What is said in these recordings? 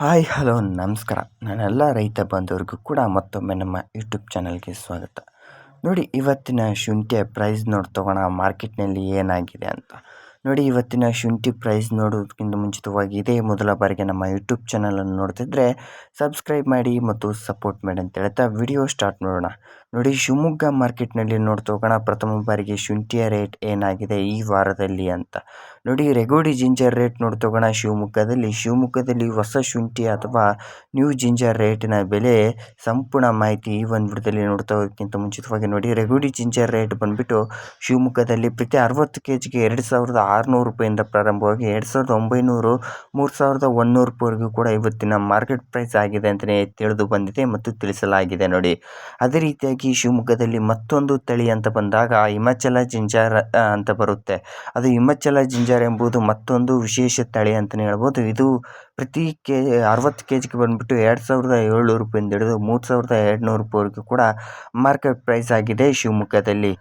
Hi hello ನಮಸ್ಕಾರ. ನನ್ನೆಲ್ಲ ರೈತ ಬಾಂಧವರಿಗೂ ಕೂಡ ಮತ್ತೊಮ್ಮೆ ನಮ್ಮ ಯೂಟ್ಯೂಬ್ ಚಾನಲ್ಗೆ ಸ್ವಾಗತ. ನೋಡಿ, ಇವತ್ತಿನ ಶುಂಠಿಯ ಪ್ರೈಸ್ ತಗೋಣ ಮಾರ್ಕೆಟ್ನಲ್ಲಿ ಏನಾಗಿದೆ ಅಂತ. ನೋಡಿ, ಇವತ್ತಿನ ಶುಂಠಿ ಪ್ರೈಸ್ ನೋಡೋದಕ್ಕಿಂತ ಮುಂಚಿತವಾಗಿ ಇದೇ ಮೊದಲ ಬಾರಿಗೆ ನಮ್ಮ ಯೂಟ್ಯೂಬ್ ಚಾನಲನ್ನು ನೋಡ್ತಿದ್ರೆ ಸಬ್ಸ್ಕ್ರೈಬ್ ಮಾಡಿ ಮತ್ತು ಸಪೋರ್ಟ್ ಮಾಡಿ ಅಂತ ಹೇಳ್ತಾ ವಿಡಿಯೋ ಸ್ಟಾರ್ಟ್ ಮಾಡೋಣ. ನೋಡಿ, ಶಿವಮೊಗ್ಗ ಮಾರ್ಕೆಟ್ನಲ್ಲಿ ತಗೋಣ ಪ್ರಥಮ ಬಾರಿಗೆ ಶುಂಠಿಯ ರೇಟ್ ಏನಾಗಿದೆ ಈ ವಾರದಲ್ಲಿ ಅಂತ. ನೋಡಿ, ರೆಗೋಡಿ ಜಿಂಜರ್ ರೇಟ್ ತಗೋಣ ಶಿವಮೊಗ್ಗದಲ್ಲಿ ಹೊಸ ಶುಂಠಿ ಅಥವಾ ನ್ಯೂ ಜಿಂಜರ್ ರೇಟಿನ ಬೆಲೆ ಸಂಪೂರ್ಣ ಮಾಹಿತಿ ಈ ಒಂದು ವಿಡಿಯೋದಲ್ಲಿ ನೋಡ್ತೋದಕ್ಕಿಂತ ಮುಂಚಿತವಾಗಿ ನೋಡಿ, ರೆಗೋಡಿ ಜಿಂಜರ್ ರೇಟ್ ಬಂದುಬಿಟ್ಟು ಶಿವಮೊಗ್ಗದಲ್ಲಿ ಪ್ರತಿ 60 kgಗೆ 2600 ರೂಪಾಯಿಂದ ಪ್ರಾರಂಭವಾಗಿ 2900, 3100 ರೂಪಾಯಿವರೆಗೂ ಕೂಡ ಇವತ್ತಿನ ಮಾರ್ಕೆಟ್ ಪ್ರೈಸ್ ಆಗಿದೆ ಅಂತಲೇ ತಿಳಿದು ಬಂದಿದೆ ಮತ್ತು ತಿಳಿಸಲಾಗಿದೆ. ನೋಡಿ, ಅದೇ ರೀತಿಯಾಗಿ ಶಿವಮೊಗ್ಗದಲ್ಲಿ ಮತ್ತೊಂದು ತಳಿ ಅಂತ ಬಂದಾಗ ಹಿಮಾಚಲ ಜಿಂಜರ್ ಅಂತ ಬರುತ್ತೆ. ಅದು ಹಿಮಾಚಲ ಜಿಂಜರ್ ಎಂಬುದು ಮತ್ತೊಂದು ವಿಶೇಷ ತಳಿ ಅಂತಲೇ ಹೇಳ್ಬೋದು. ಇದು ಪ್ರತಿ 60 kgಗೆ ಬಂದುಬಿಟ್ಟು 2700 ರೂಪಾಯಿಂದ ಹಿಡಿದು 3200 ರೂಪಾಯಿವರೆಗೂ ಕೂಡ ಮಾರ್ಕೆಟ್ ಪ್ರೈಸ್ ಆಗಿದೆ ಶಿವಮೊಗ್ಗದಲ್ಲಿ.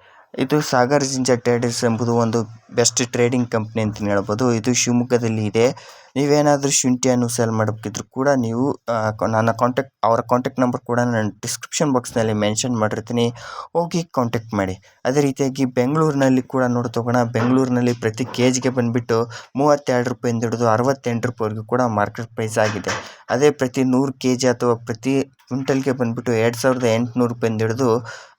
ಇದು ಸಾಗರ್ ಜಿಂಜರ್ ಟ್ರೇಡರ್ಸ್ ಎಂಬುದು ಒಂದು ಬೆಸ್ಟ್ ಟ್ರೇಡಿಂಗ್ ಕಂಪ್ನಿ ಅಂತಲೇ ಹೇಳ್ಬೋದು. ಇದು ಶಿವಮೊಗ್ಗದಲ್ಲಿ ಇದೆ. ನೀವೇನಾದರೂ ಶುಂಠಿಯನ್ನು ಸೇಲ್ ಮಾಡಬೇಕಿದ್ರು ಕೂಡ ನೀವು ಅವರ ಕಾಂಟ್ಯಾಕ್ಟ್ ನಂಬರ್ ಕೂಡ ನಾನು ಡಿಸ್ಕ್ರಿಪ್ಷನ್ ಬಾಕ್ಸ್ನಲ್ಲಿ ಮೆನ್ಷನ್ ಮಾಡಿರ್ತೀನಿ, ಹೋಗಿ ಕಾಂಟ್ಯಾಕ್ಟ್ ಮಾಡಿ. ಅದೇ ರೀತಿಯಾಗಿ ಬೆಂಗಳೂರಿನಲ್ಲಿ ಕೂಡ ತಗೋಣ. ಬೆಂಗಳೂರಿನಲ್ಲಿ ಪ್ರತಿ ಕೆಜಿಗೆ ಬಂದುಬಿಟ್ಟು 32 ರೂಪಾಯಿಂದ ಹಿಡಿದು 68 ರೂಪಾಯಿವರೆಗೂ ಕೂಡ ಮಾರ್ಕೆಟ್ ಪ್ರೈಸ್ ಆಗಿದೆ. ಅದೇ ಪ್ರತಿ 100 kg ಅಥವಾ ಪ್ರತಿ ಕ್ವಿಂಟಲ್ಗೆ ಬಂದುಬಿಟ್ಟು 2800 ರೂಪಾಯಿಂದ ಹಿಡಿದು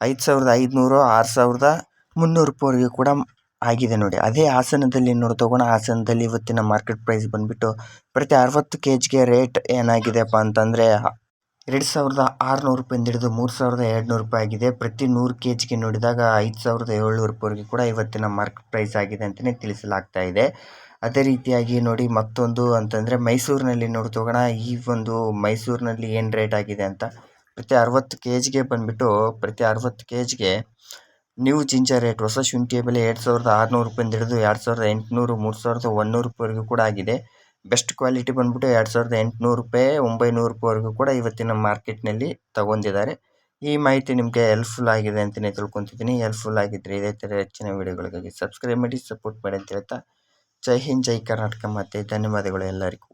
5500, 6300 ರೂಪಾಯಿವರೆಗೂ ಕೂಡ ಆಗಿದೆ. ನೋಡಿ, ಅದೇ ಹಾಸನದಲ್ಲಿ ತಗೋಣ. ಹಾಸನದಲ್ಲಿ ಇವತ್ತಿನ ಮಾರ್ಕೆಟ್ ಪ್ರೈಸ್ ಬಂದುಬಿಟ್ಟು ಪ್ರತಿ 60 kgಗೆ ರೇಟ್ ಏನಾಗಿದೆಪ್ಪ ಅಂತಂದರೆ 2600 ರೂಪಾಯಿಂದ ಹಿಡಿದು 3200 ರೂಪಾಯಿ ಆಗಿದೆ. ಪ್ರತಿ 100 kgಗೆ ನೋಡಿದಾಗ 5700 ರೂಪಾಯಿವರೆಗೂ ಕೂಡ ಇವತ್ತಿನ ಮಾರ್ಕೆಟ್ ಪ್ರೈಸ್ ಆಗಿದೆ ಅಂತಲೇ ತಿಳಿಸಲಾಗ್ತಾ ಇದೆ. ಅದೇ ರೀತಿಯಾಗಿ ನೋಡಿ, ಮತ್ತೊಂದು ಅಂತಂದರೆ ಮೈಸೂರಿನಲ್ಲಿ ತಗೋಣ. ಈ ಒಂದು ಮೈಸೂರಿನಲ್ಲಿ ಏನು ರೇಟ್ ಆಗಿದೆ ಅಂತ ಪ್ರತಿ 60 kgಗೆ ಬಂದುಬಿಟ್ಟು ಪ್ರತಿ 60 kgಗೆ ನ್ಯೂ ಜಿಂಜರ್ ರೇಟ್ ಹೊಸ ಶುಂಠಿಯ ಬೆಲೆ 2600 ರೂಪಾಯಿಂದ ಹಿಡಿದು 2800, 3100 ರೂಪಾಯಿವರೆಗೂ ಕೂಡ ಆಗಿದೆ. ಬೆಸ್ಟ್ ಕ್ವಾಲಿಟಿ ಬಂದುಬಿಟ್ಟು 2800 ರೂಪಾಯಿ, 900 ರೂಪಾಯಿವರೆಗೂ ಕೂಡ ಇವತ್ತಿನ ಮಾರ್ಕೆಟ್ನಲ್ಲಿ ತಗೊಂಡಿದ್ದಾರೆ. ಈ ಮಾಹಿತಿ ನಿಮಗೆ ಹೆಲ್ಪ್ಫುಲ್ ಆಗಿದೆ ಅಂತಲೇ ತಿಳ್ಕೊತಿದ್ದೀನಿ. ಹೆಲ್ಪ್ಫುಲ್ ಆಗಿದ್ದರೆ ಇದೇ ಥರ ಹೆಚ್ಚಿನ ವೀಡಿಯೋಗಳಿಗಾಗಿ ಸಬ್ಸ್ಕ್ರೈಬ್ ಮಾಡಿ, ಸಪೋರ್ಟ್ ಮಾಡಿ ಅಂತ ಹೇಳ್ತಾ ಜೈ ಹಿಂದ್, ಜೈ ಕರ್ನಾಟಕ, ಮತ್ತು ಧನ್ಯವಾದಗಳು ಎಲ್ಲರಿಗೂ.